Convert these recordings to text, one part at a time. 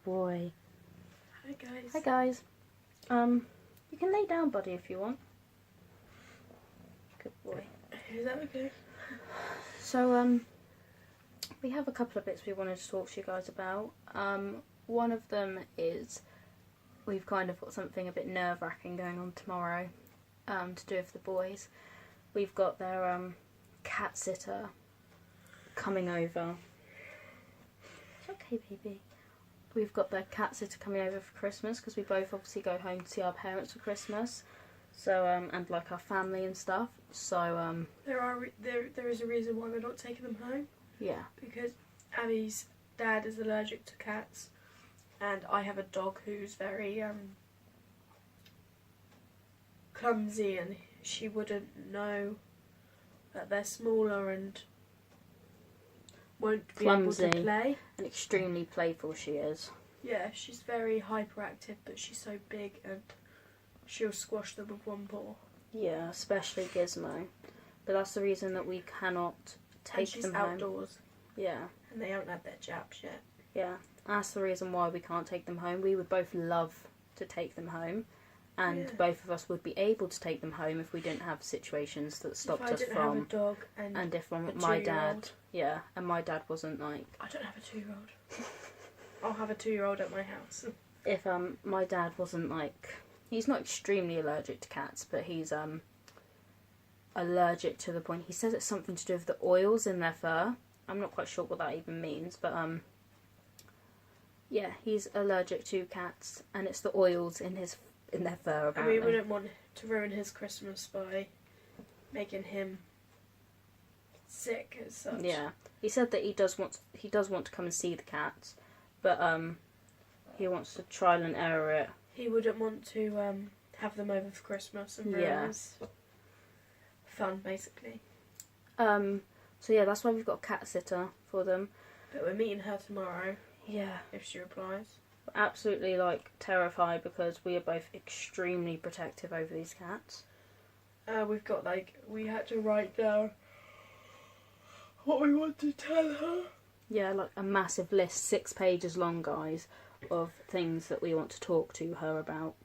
boy. Hi guys. Hi guys. You can lay down, buddy, if you want. Good boy. Is that okay? So, we have a couple of bits we wanted to talk to you guys about. One of them is we've kind of got something a bit nerve-wracking going on tomorrow, to do with the boys. We've got their cat sitter coming over. It's okay, baby. We've got their cat sitter coming over for Christmas because we both obviously go home to see our parents for Christmas. So and like our family and stuff. So there is a reason why we're not taking them home. Yeah. Because Abby's dad is allergic to cats, and I have a dog who's very clumsy, and she wouldn't know that they're smaller and won't be able to play. And extremely playful she is. Yeah, she's very hyperactive, but she's so big and she'll squash them with one paw. Yeah, especially Gizmo. But that's the reason that we cannot take them home. And she's outdoors. Yeah. And they haven't had their jabs yet. Yeah, that's the reason why we can't take them home. We would both love to take them home. And both of us would be able to take them home if we didn't have situations that stopped us from. Have a dog and if my dad, and my dad wasn't like. I don't have a 2-year-old. I'll have a 2-year-old at my house. If my dad wasn't like, he's not extremely allergic to cats, but he's allergic to the point. He says it's something to do with the oils in their fur. I'm not quite sure what that even means, but yeah, he's allergic to cats, and it's the oils in their fur, apparently. And we wouldn't want to ruin his Christmas by making him sick as such. Yeah, he said that he does want to come and see the cats, but he wants to trial and error it. He wouldn't want to have them over for Christmas and ruin his fun, basically. So yeah, that's why we've got a cat sitter for them. But we're meeting her tomorrow. Yeah. If she replies. Absolutely terrified because we are both extremely protective over these cats. We've got we had to write down what we want to tell her. Yeah, like a massive list, 6 pages long, guys, of things that we want to talk to her about,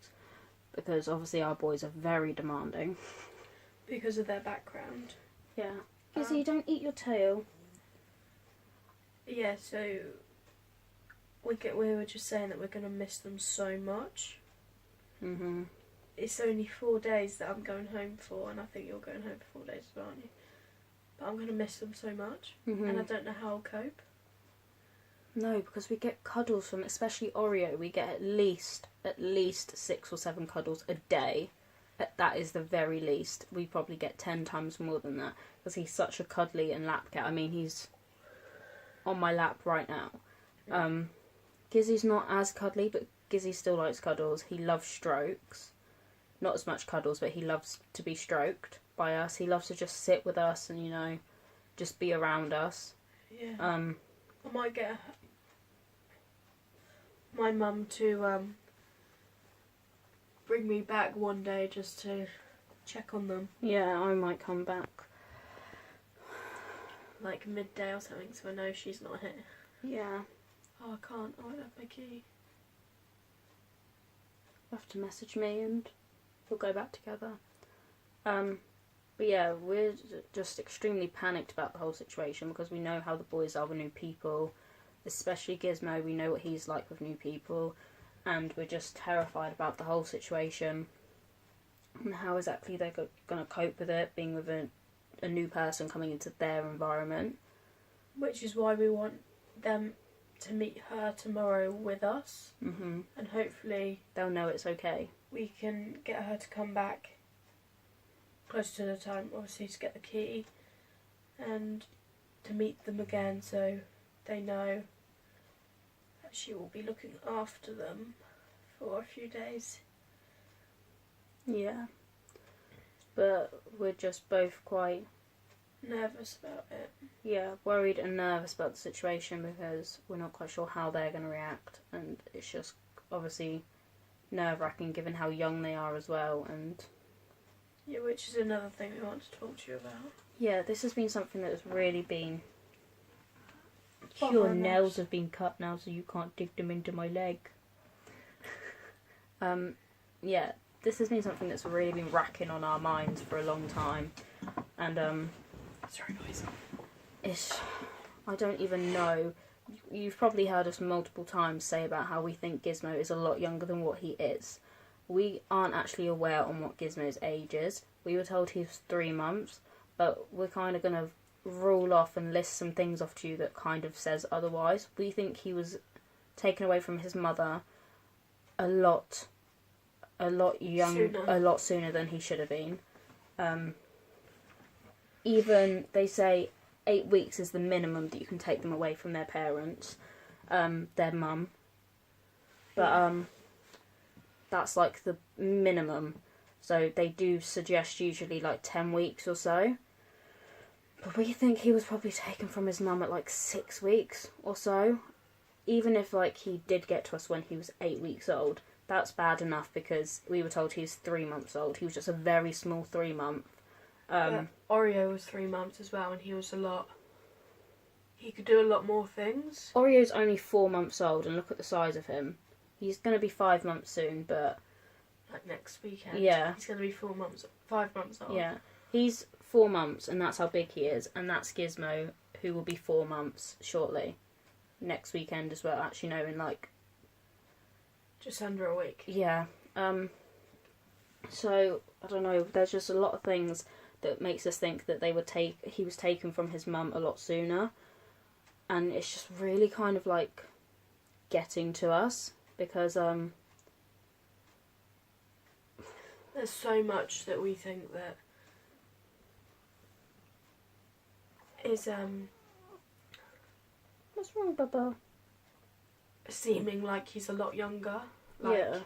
because obviously our boys are very demanding. Because of their background. Yeah. Gizzy, don't eat your tail. Yeah, so we were just saying that we're going to miss them so much. Mhm. It's only 4 days that I'm going home for, and I think you're going home for 4 days as well, aren't you? But I'm going to miss them so much, and I don't know how I'll cope. No, because we get cuddles from, especially Oreo, we get at least 6 or 7 cuddles a day. That is the very least. We probably get 10 times more than that, because he's such a cuddly and lap cat. I mean, he's on my lap right now. Gizzy's not as cuddly, but Gizzy still likes cuddles. He loves strokes. Not as much cuddles, but he loves to be stroked by us. He loves to just sit with us and, just be around us. Yeah. I might get my mum to bring me back one day just to check on them. Yeah, I might come back. Like midday or something, so I know she's not here. Yeah. Oh, I can't. I don't have my key. You'll have to message me and we'll go back together. But yeah, we're just extremely panicked about the whole situation because we know how the boys are with new people, especially Gizmo. We know what he's like with new people, and we're just terrified about the whole situation and how exactly they're going to cope with it, being with a new person coming into their environment. Which is why we want them to meet her tomorrow with us, and hopefully they'll know it's okay. We can get her to come back close to the time, obviously, to get the key and to meet them again, so they know that she will be looking after them for a few days. Yeah, but we're just both quite nervous about it. Yeah, worried and nervous about the situation because we're not quite sure how they're going to react, and it's just obviously nerve-wracking given how young they are as well. And yeah, which is another thing we want to talk to you about. Yeah, this has been something that has really been Your nails have been cut now, so you can't dig them into my leg. Yeah, this has been something that's really been racking on our minds for a long time, and Sorry, guys. I don't even know. You've probably heard us multiple times say about how we think Gizmo is a lot younger than what he is. We aren't actually aware on what Gizmo's age is. We were told he was 3 months, but we're kind of going to rule off and list some things off to you that kind of says otherwise. We think he was taken away from his mother a lot sooner than he should have been. Even they say 8 weeks is the minimum that you can take them away from their parents, their mum. But that's like the minimum. So they do suggest usually like 10 weeks or so. But we think he was probably taken from his mum at like 6 weeks or so. Even if like he did get to us when he was 8 weeks old, that's bad enough because we were told he was 3 months old. He was just a very small 3 month. Oreo was 3 months as well, and he was he could do a lot more things. Oreo's only 4 months old, and look at the size of him. He's going to be 5 months soon, but... Like next weekend. Yeah. He's going to be 5 months old. Yeah. He's 4 months, and that's how big he is, and that's Gizmo, who will be 4 months shortly. Next weekend as well, actually no, in like... Just under a week. Yeah. So, I don't know, there's just a lot of things that makes us think that he was taken from his mum a lot sooner, and it's just really kind of like getting to us because there's so much that we think that is what's wrong, Bubba? Seeming like he's a lot younger. Yeah,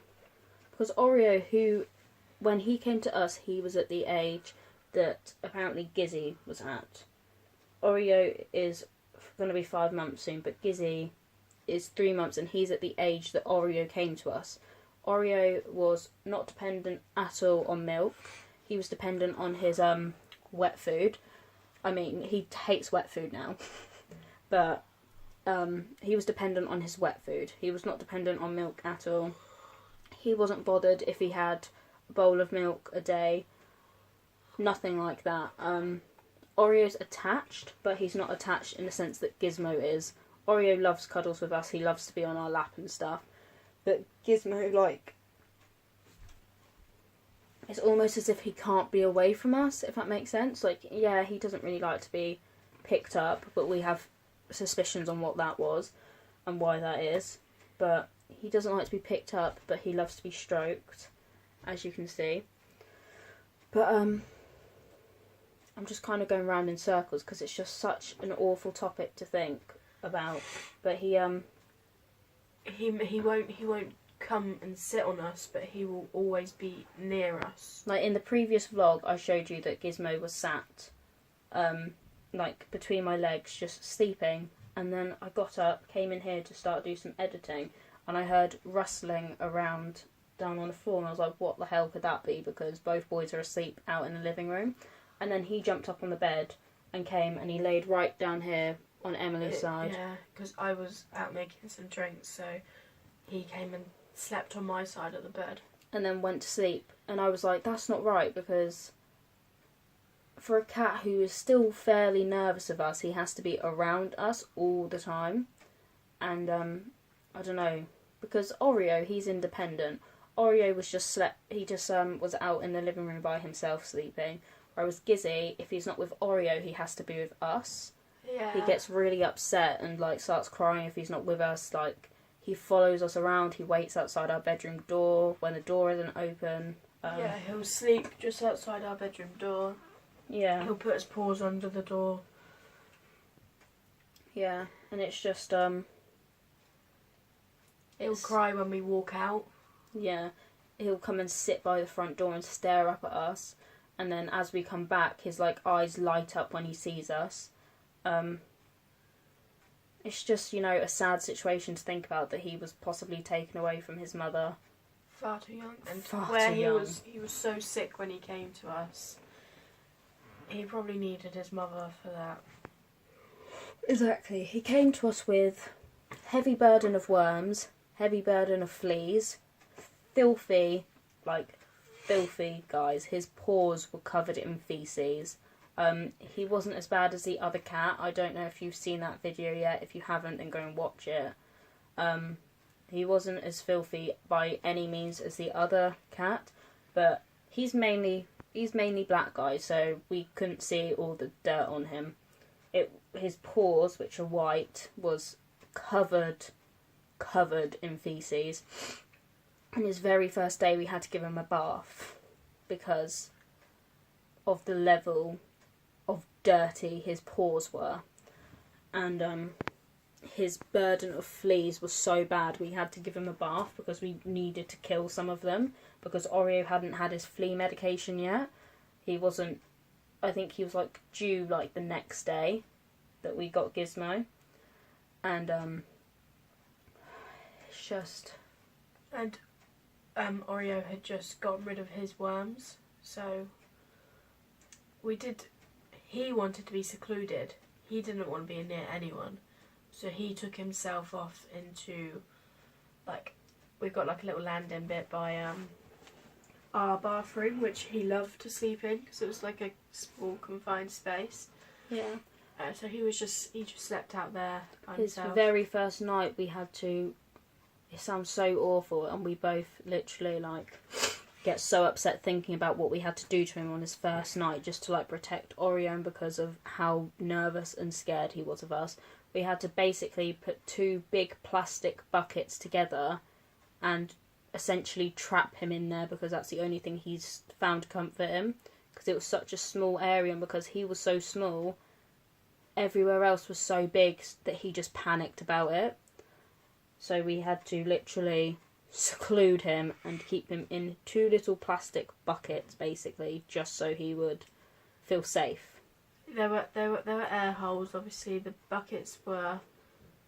because Oreo, who when he came to us, he was at the age that apparently Gizzy was at. Oreo is going to be 5 months soon, but Gizzy is 3 months, and he's at the age that Oreo came to us. Oreo was not dependent at all on milk. He was dependent on his wet food. I mean, he hates wet food now, but he was dependent on his wet food. He was not dependent on milk at all. He wasn't bothered if he had a bowl of milk a day. Nothing like that. Oreo's attached, but he's not attached in the sense that Gizmo is. Oreo loves cuddles with us. He loves to be on our lap and stuff. But Gizmo, like... It's almost as if he can't be away from us, if that makes sense. Like, yeah, he doesn't really like to be picked up, but we have suspicions on what that was and why that is. But he doesn't like to be picked up, but he loves to be stroked, as you can see. But, I'm just kind of going round in circles because it's just such an awful topic to think about. But he won't come and sit on us, but he will always be near us. Like in the previous vlog, I showed you that Gizmo was sat, like between my legs, just sleeping. And then I got up, came in here to start do some editing, and I heard rustling around down on the floor, and I was like, what the hell could that be? Because both boys are asleep out in the living room. And then he jumped up on the bed and came and he laid right down here on Emily's side. Yeah, because I was out making some drinks, so he came and slept on my side of the bed. And then went to sleep. And I was like, that's not right, because for a cat who is still fairly nervous of us, he has to be around us all the time. And, I don't know, because Oreo, he's independent. Oreo was just was out in the living room by himself sleeping. Whereas Gizzy, if he's not with Oreo, he has to be with us. Yeah. He gets really upset and like starts crying if he's not with us. Like, he follows us around. He waits outside our bedroom door when the door isn't open. Yeah, he'll sleep just outside our bedroom door. Yeah. He'll put his paws under the door. Yeah, and it's just He'll cry when we walk out. Yeah, he'll come and sit by the front door and stare up at us. And then as we come back, his like eyes light up when he sees us. It's just, you know, a sad situation to think about that he was possibly taken away from his mother. Far too young. And he was so sick when he came to us. He probably needed his mother for that. Exactly. He came to us with heavy burden of worms, heavy burden of fleas, filthy, filthy, guys. His paws were covered in feces. He wasn't as bad as the other cat. I don't know if you've seen that video yet. If you haven't, then go and watch it. He wasn't as filthy by any means as the other cat, but he's mainly black, guys, so we couldn't see all the dirt on him. His paws, which are white, was covered in feces. And his very first day we had to give him a bath because of the level of dirty his paws were. And his burden of fleas was so bad we had to give him a bath because we needed to kill some of them, because Oreo hadn't had his flea medication yet. I think he was due the next day that we got Gizmo. And it's just... And Oreo had just gotten rid of his worms, so he wanted to be secluded. He didn't want to be near anyone, so he took himself off into, we've got a little landing bit by our bathroom, which he loved to sleep in because it was a small confined space. Yeah. So he just slept out there by himself. His very first night we had to... It sounds so awful, and we both literally get so upset thinking about what we had to do to him on his first night just to protect Orion because of how nervous and scared he was of us. We had to basically put 2 big plastic buckets together and essentially trap him in there because that's the only thing he's found to comfort him, because it was such a small area, and because he was so small, everywhere else was so big that he just panicked about it. So we had to literally seclude him and keep him in 2 little plastic buckets, basically, just so he would feel safe. There were air holes. Obviously, the buckets were...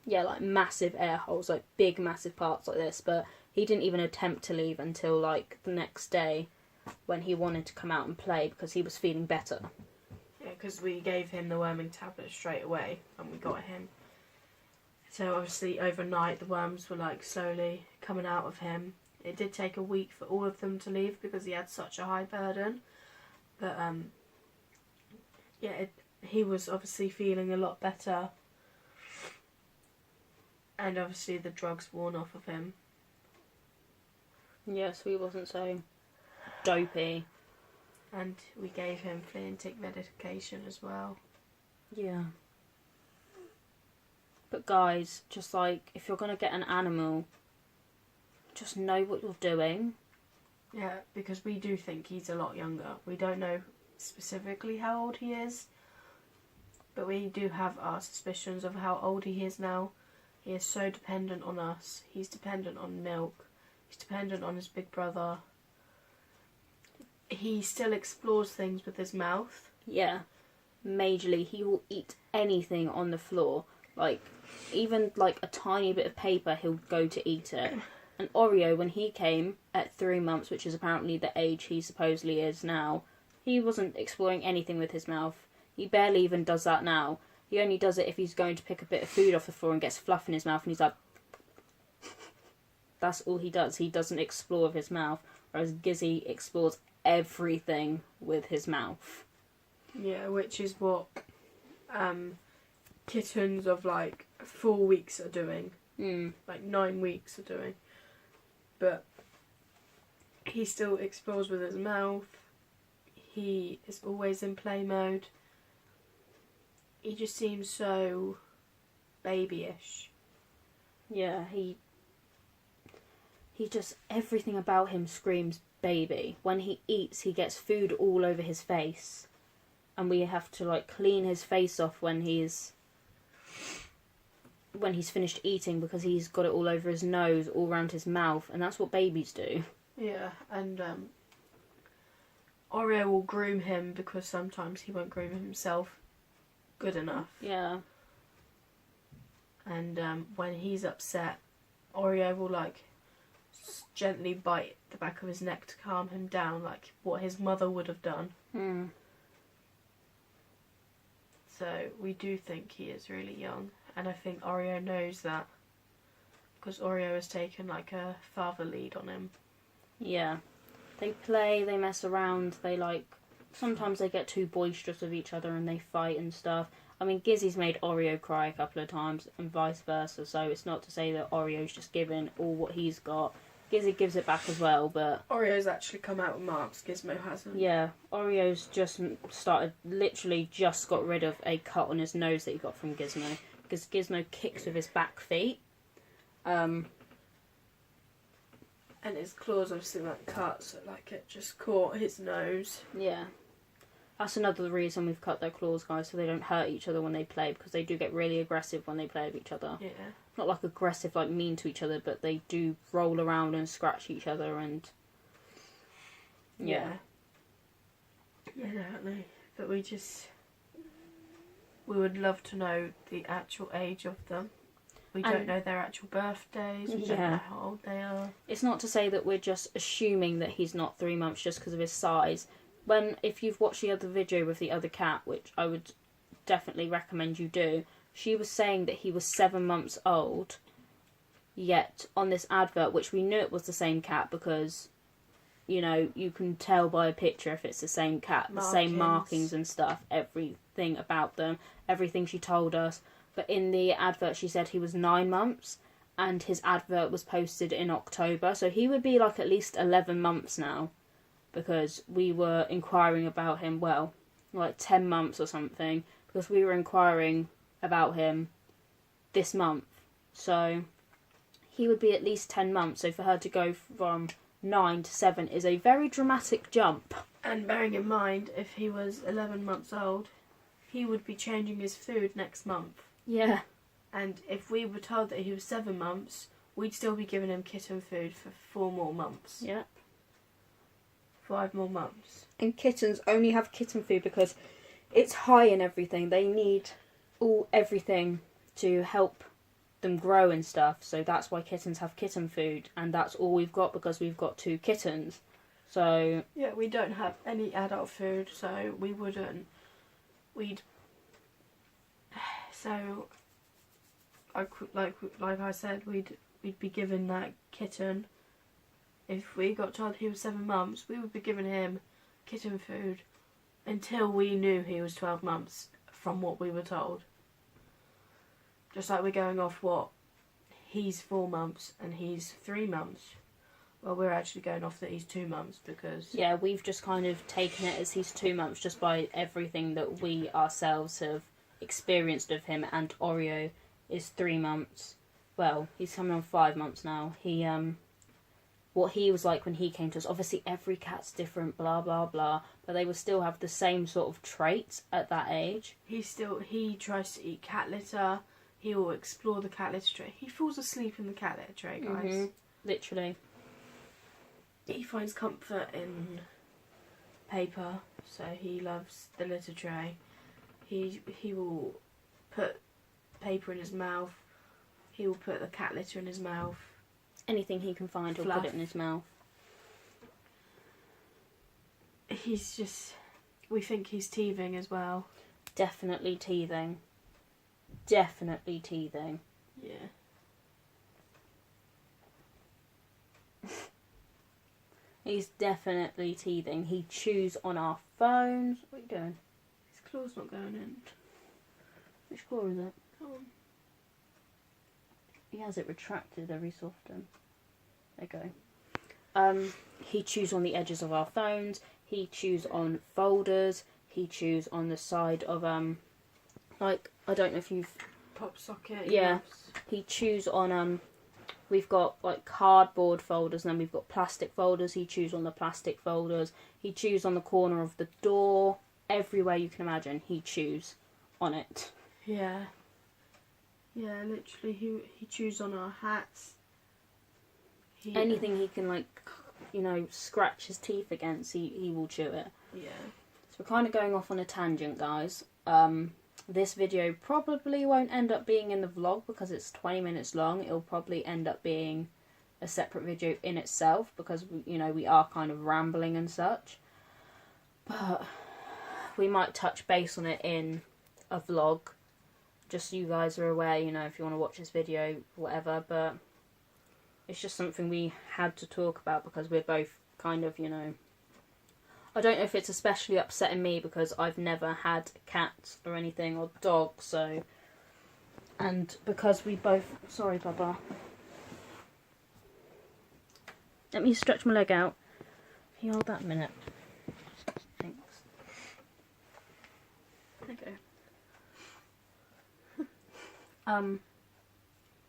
Yeah, massive air holes, big, massive parts like this. But he didn't even attempt to leave until, the next day when he wanted to come out and play because he was feeling better. Yeah, because we gave him the worming tablet straight away when we got him. So obviously overnight the worms were slowly coming out of him. It did take a week for all of them to leave because he had such a high burden. But he was obviously feeling a lot better. And obviously the drugs worn off of him. Yeah, so he wasn't so dopey. And we gave him flea and tick medication as well. Yeah. But guys, just if you're going to get an animal, just know what you're doing. Yeah, because we do think he's a lot younger. We don't know specifically how old he is, but we do have our suspicions of how old he is now. He is so dependent on us. He's dependent on milk. He's dependent on his big brother. He still explores things with his mouth. Yeah, majorly. He will eat anything on the floor. Even a tiny bit of paper, he'll go to eat it. And Oreo, when he came at 3 months, which is apparently the age he supposedly is now, he wasn't exploring anything with his mouth. He barely even does that now. He only does it if he's going to pick a bit of food off the floor and gets fluff in his mouth and he's like... That's all he does. He doesn't explore with his mouth, whereas Gizzy explores everything with his mouth. Yeah, which is what kittens of 4 weeks are doing. 9 weeks are doing. But he still explores with his mouth. He is always in play mode. He just seems so babyish. Yeah, he just... Everything about him screams baby. When he eats, he gets food all over his face. And we have to, clean his face off when he's finished eating because he's got it all over his nose, all around his mouth. And that's what babies do. Yeah, and Oreo will groom him because sometimes he won't groom himself good enough. Yeah. And when he's upset, Oreo will gently bite the back of his neck to calm him down, like what his mother would have done. So we do think he is really young, and I think Oreo knows that, because Oreo has taken like a father lead on him. Yeah. They play, they mess around, they like... Sometimes they get too boisterous with each other and they fight and stuff. I mean, Gizzy's made Oreo cry a couple of times and vice versa, so it's not to say that Oreo's just giving all what he's got. Gizzy gives it back as well, but... Oreo's actually come out with marks, Gizmo hasn't. Yeah, Oreo's just literally just got rid of a cut on his nose that he got from Gizmo. Because Gizmo kicks with his back feet. And his claws obviously like cut, so like it just caught his nose. Yeah. That's another reason we've cut their claws, guys, so they don't hurt each other when they play, because they do get really aggressive when they play with each other. Yeah. Not like aggressive, like mean to each other, but they do roll around and scratch each other and... Yeah. Yeah, definitely. But we would love to know the actual age of them. We don't know their actual birthdays. We don't know how old they are. It's not to say that we're just assuming that he's not 3 months just because of his size. If you've watched the other video with the other cat, which I would definitely recommend you do, she was saying that he was 7 months old. Yet on this advert, which we knew it was the same cat because, you know, you can tell by a picture if it's the same cat, the same markings and stuff, everything about them, everything she told us. But in the advert, she said he was 9 months, and his advert was posted in October, so he would be like at least 11 months now, because we were inquiring about him, well, like 10 months or something, because we were inquiring about him this month. So he would be at least 10 months, so for her to go from 9 to 7 is a very dramatic jump. And bearing in mind, if he was 11 months old, he would be changing his food next month. Yeah. And if we were told that he was 7 months, we'd still be giving him kitten food for 4 more months. Yeah. 5 more months. And kittens only have kitten food because it's high in everything. They need everything to help them grow and stuff. So that's why kittens have kitten food. And that's all we've got because we've got 2 kittens. So... Yeah, we don't have any adult food, so we wouldn't... So, like I said, we'd be given that kitten. If we got told he was 7 months, we would be giving him kitten food until we knew he was 12 months from what we were told. Just like we're going off what he's 4 months and he's 3 months. Well, we're actually going off that he's 2 months because... Yeah, we've just kind of taken it as he's 2 months just by everything that we ourselves have experienced of him, and Oreo is 3 months. Well, he's coming on 5 months now. What he was like when he came to us, obviously every cat's different, blah blah blah, but they will still have the same sort of traits at that age. He tries to eat cat litter, he will explore the cat litter tray. He falls asleep in the cat litter tray, guys. Mm-hmm. Literally. He finds comfort in paper, so he loves the litter tray. He will put paper in his mouth. He will put the cat litter in his mouth. Anything he can find, he'll put it in his mouth. He's just... We think he's teething as well. Definitely teething. Definitely teething. Yeah. He's definitely teething. He chews on our phones. What are you doing? His claw's not going in. Which claw is it? Come on. He has it retracted every so often. There you go. He chews on the edges of our phones. He chews on folders. He chews on the side of like, I don't know if you've... Pop socket. Yeah. Yes. He chews on we've got like cardboard folders, and then we've got plastic folders. He chews on the plastic folders. He chews on the corner of the door. Everywhere you can imagine, he chews on it. Yeah. Yeah, literally, he chews on our hats. Anything he can, like, you know, scratch his teeth against, he will chew it. Yeah. So we're kind of going off on a tangent, guys. This video probably won't end up being in the vlog because it's 20 minutes long. It'll probably end up being a separate video in itself because, you know, we are kind of rambling and such. But we might touch base on it in a vlog, just so you guys are aware, you know, if you want to watch this video, whatever, but it's just something we had to talk about because we're both kind of, you know, I don't know if it's especially upsetting me because I've never had cats or anything, or dogs, so, and because we both, sorry Bubba, let me stretch my leg out, can you hold that a minute? Thanks. There you go.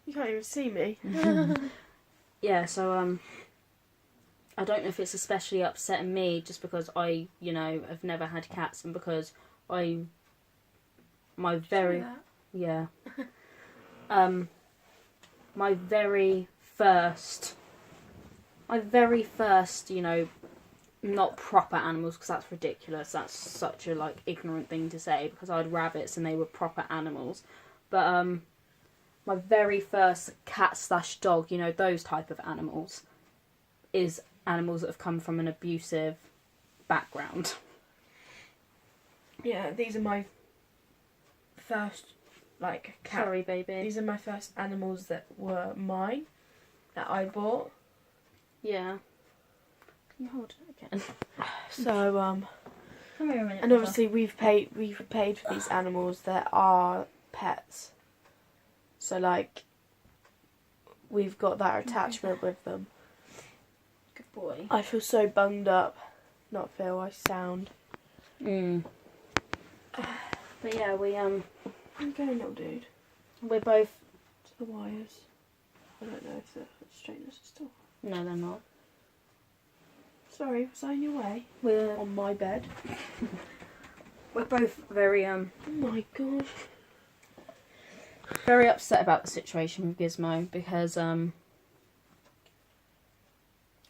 You can't even see me. Yeah, so, I don't know if it's especially upsetting me just because I, you know, have never had cats and because my very first, you know, not proper animals because that's ridiculous. That's such a, like, ignorant thing to say because I had rabbits and they were proper animals. But, my very first cat/dog, you know, those type of animals, is animals that have come from an abusive background. Yeah, these are my first, like, cat. Sorry, baby. These are my first animals that were mine, that I bought. Yeah. Can you hold it again? So, Come here a minute. and obviously we've paid for these animals that are pets. So, like, we've got that attachment with them. Good boy. I feel so bunged up. Not feel, I sound. But yeah, I'm going, little dude. we're both. To the wires. I don't know if the straighteners are still. No, they're not. Sorry, was I in your way? We're On my bed. both very Oh my god. very upset about the situation with Gizmo because I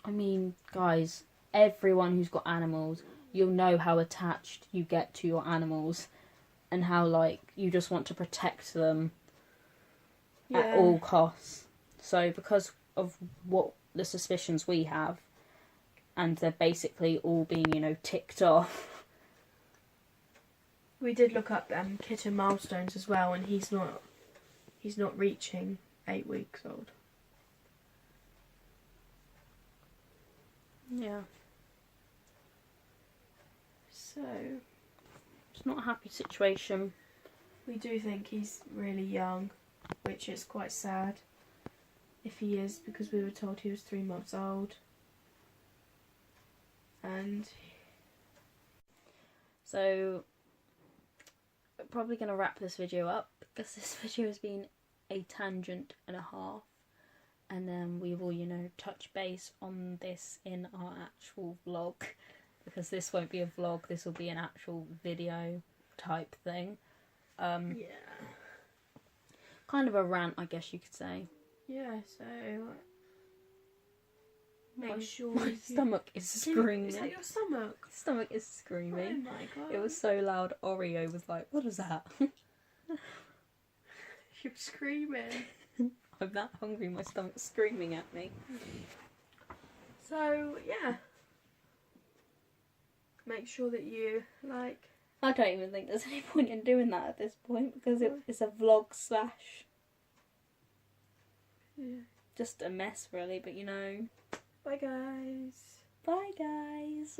mean, guys, everyone who's got animals, you'll know how attached you get to your animals and how, like, you just want to protect them at all costs. So because of what the suspicions we have, and they're basically all being, you know, ticked off. We did look up kitten milestones as well, and he's not reaching 8 weeks old. Yeah. So It's not a happy situation. we do think he's really young, which is quite sad if he is, because we were told he was 3 months old. And so, we're probably going to wrap this video up because this video has been a tangent and a half. And then we will, you know, touch base on this in our actual vlog. Because this won't be a vlog, this will be an actual video type thing. yeah. Kind of a rant, I guess you could say. Yeah, so make sure My stomach is screaming. Is that your stomach? Stomach is Oh screaming. my god. It was so loud, Oreo was like, what is that? You're screaming. I'm that hungry, my stomach's screaming at me. So, yeah. Make sure that you, like... I don't even think there's any point in doing that at this point because it's a vlog slash just a mess really, but you know. Bye guys. Bye guys.